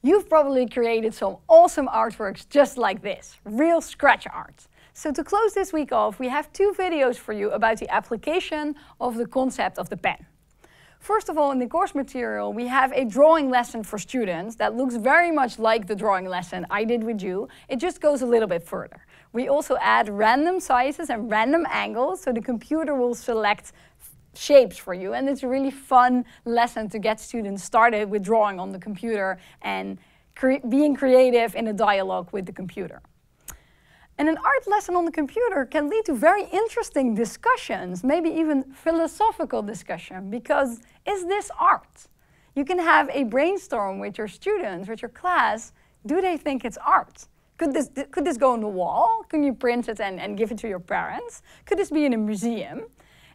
You've probably created some awesome artworks just like this, real scratch art. So to close this week off, we have 2 videos for you about the application of the concept of the pen. First of all, in the course material, we have a drawing lesson for students that looks very much like the drawing lesson I did with you. It just goes a little bit further. We also add random sizes and random angles, so the computer will select shapes for you, and it's a really fun lesson to get students started with drawing on the computer and being creative in a dialogue with the computer. And an art lesson on the computer can lead to very interesting discussions, maybe even philosophical discussion, because is this art? You can have a brainstorm with your students, with your class. Do they think it's art? Could this go on the wall? Can you print it and give it to your parents? Could this be in a museum?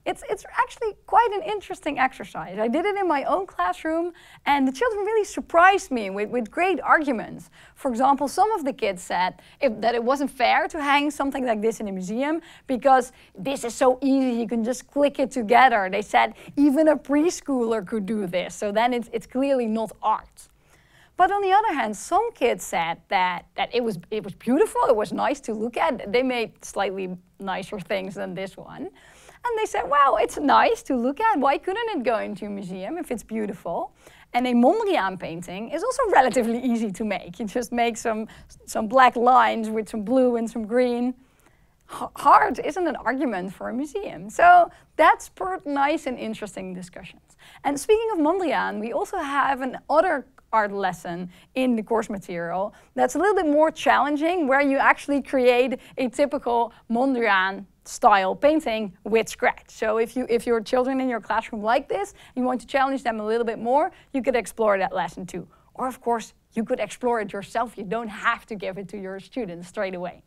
It's actually quite an interesting exercise. I did it in my own classroom, and the children really surprised me with great arguments. For example, some of the kids said that it wasn't fair to hang something like this in a museum because this is so easy, you can just click it together. They said even a preschooler could do this, so then it's clearly not art. But on the other hand, some kids said that it was beautiful, it was nice to look at. They made slightly nicer things than this one. And they said, well, it's nice to look at. Why couldn't it go into a museum if it's beautiful? And a Mondrian painting is also relatively easy to make. You just make some black lines with some blue and some green. Hard isn't an argument for a museum. So that spurred nice and interesting discussions. And speaking of Mondrian, we also have another art lesson in the course material that's a little bit more challenging, where you actually create a typical Mondrian style painting with scratch. So if your children in your classroom like this, you want to challenge them a little bit more, you could explore that lesson too. Or of course, you could explore it yourself. You don't have to give it to your students straight away.